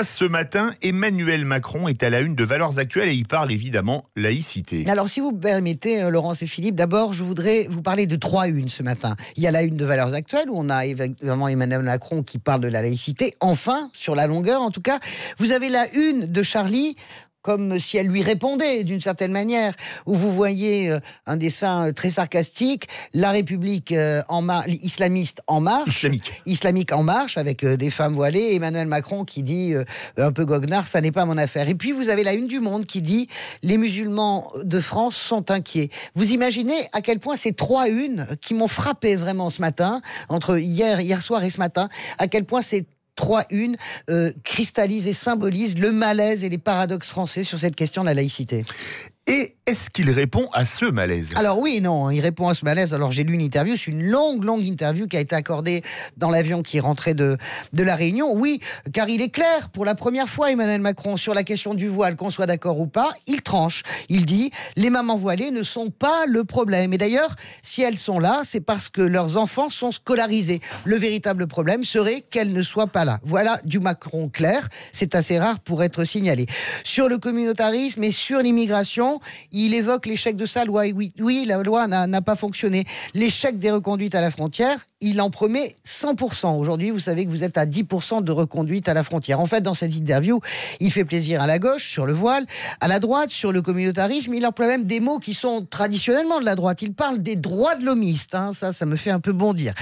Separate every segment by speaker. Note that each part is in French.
Speaker 1: Ce matin, Emmanuel Macron est à la une de Valeurs Actuelles et il parle évidemment laïcité.
Speaker 2: Alors, si vous me permettez, Laurence et Philippe, d'abord, je voudrais vous parler de 3 unes ce matin. Il y a la une de Valeurs Actuelles, où on a évidemment Emmanuel Macron qui parle de la laïcité. Enfin, sur la longueur en tout cas, vous avez la une de Charlie, comme si elle lui répondait d'une certaine manière, où vous voyez un dessin très sarcastique, la République islamiste en marche, islamique en marche, avec des femmes voilées, Emmanuel Macron qui dit un peu goguenard, ça n'est pas mon affaire. Et puis vous avez la une du Monde qui dit les musulmans de France sont inquiets. Vous imaginez à quel point ces 3 unes qui m'ont frappé vraiment ce matin, entre hier soir et ce matin, à quel point ces 3 unes cristallisent et symbolisent le malaise et les paradoxes français sur cette question de la laïcité.
Speaker 1: Et est-ce qu'il répond à ce malaise ?
Speaker 2: Alors oui, non, il répond à ce malaise. Alors j'ai lu une interview, c'est une longue interview qui a été accordée dans l'avion qui rentrait de La Réunion. Oui, car il est clair, pour la première fois, Emmanuel Macron, sur la question du voile, qu'on soit d'accord ou pas, il tranche. Il dit, les mamans voilées ne sont pas le problème. Et d'ailleurs, si elles sont là, c'est parce que leurs enfants sont scolarisés. Le véritable problème serait qu'elles ne soient pas là. Voilà du Macron clair, c'est assez rare pour être signalé. Sur le communautarisme et sur l'immigration, il évoque l'échec de sa loi. Oui, la loi n'a pas fonctionné. L'échec des reconduites à la frontière, il en promet 100%. Aujourd'hui, vous savez que vous êtes à 10% de reconduite à la frontière. En fait, dans cette interview, il fait plaisir à la gauche, sur le voile, à la droite, sur le communautarisme. Il emploie même des mots qui sont traditionnellement de la droite. Il parle des droits de l'homiste. Ça me fait un peu bondir.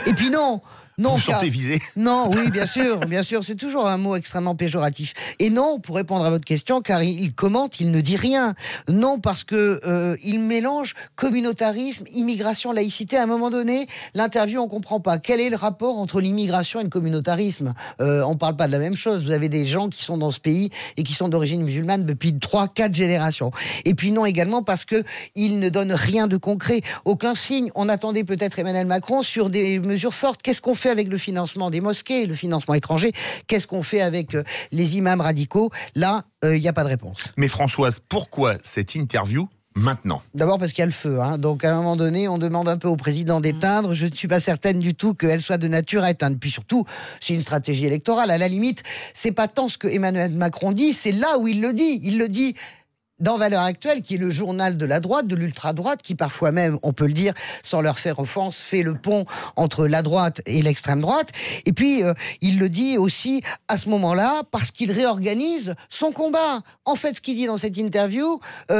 Speaker 2: Et puis non,
Speaker 1: vous vous sentez visé ?
Speaker 2: Non, oui, bien sûr, c'est toujours un mot extrêmement péjoratif. Et non, pour répondre à votre question, car il commente, il ne dit rien. Non, parce que il mélange communautarisme, immigration, laïcité. À un moment donné, l'interview, on comprend pas. Quel est le rapport entre l'immigration et le communautarisme ? On parle pas de la même chose. Vous avez des gens qui sont dans ce pays et qui sont d'origine musulmane depuis 3-4 générations. Et puis non, également parce que il ne donne rien de concret, aucun signe. On attendait peut-être Emmanuel Macron sur des mesures fortes. Qu'est-ce qu'on fait avec le financement des mosquées, le financement étranger? Qu'est-ce qu'on fait avec les imams radicaux? Là, il n'y a pas de réponse.
Speaker 1: Mais Françoise, pourquoi cette interview maintenant?
Speaker 2: D'abord parce qu'il y a le feu. Donc à un moment donné, on demande un peu au président d'éteindre. Je ne suis pas certaine du tout qu'elle soit de nature à éteindre. Puis surtout, c'est une stratégie électorale. À la limite, c'est pas tant ce que Emmanuel Macron dit, c'est là où il le dit. Il le dit dans Valeurs Actuelles, qui est le journal de la droite, de l'ultra-droite, qui parfois même, on peut le dire, sans leur faire offense, fait le pont entre la droite et l'extrême droite. Et puis, il le dit aussi à ce moment-là, parce qu'il réorganise son combat. En fait, ce qu'il dit dans cette interview,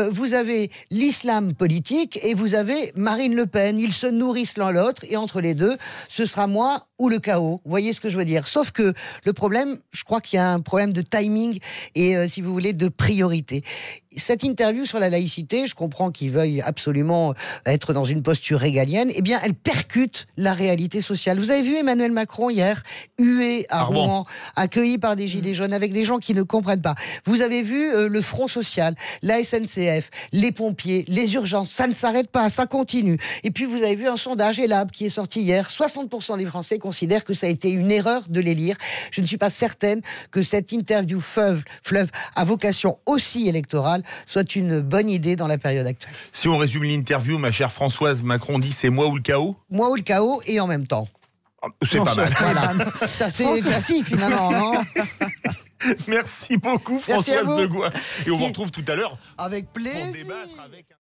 Speaker 2: vous avez l'islam politique et vous avez Marine Le Pen. Ils se nourrissent l'un l'autre, et entre les deux, ce sera moi ou le chaos. Vous voyez ce que je veux dire? Sauf que le problème, je crois qu'il y a un problème de timing et, si vous voulez, de priorité. Cette interview sur la laïcité, je comprends qu'il veuille absolument être dans une posture régalienne, eh bien, elle percute la réalité sociale. Vous avez vu Emmanuel Macron hier, hué à Rouen, accueilli par des gilets jaunes, avec des gens qui ne comprennent pas. Vous avez vu le Front social, la SNCF, les pompiers, les urgences, ça ne s'arrête pas, ça continue. Et puis, vous avez vu un sondage ELAB qui est sorti hier, 60% des Français considèrent que ça a été une erreur de les lire. Je ne suis pas certaine que cette interview fleuve à vocation aussi électorale soit une bonne idée dans la période actuelle.
Speaker 1: Si on résume l'interview, ma chère Françoise, Macron dit c'est moi ou le chaos ?
Speaker 2: Moi ou le chaos et en même temps.
Speaker 1: C'est pas mal.
Speaker 2: Voilà. Ça, c'est classique finalement, non ?
Speaker 1: Merci beaucoup Françoise Degois. Et on vous retrouve tout à l'heure
Speaker 2: avec plaisir
Speaker 1: pour débattre avec...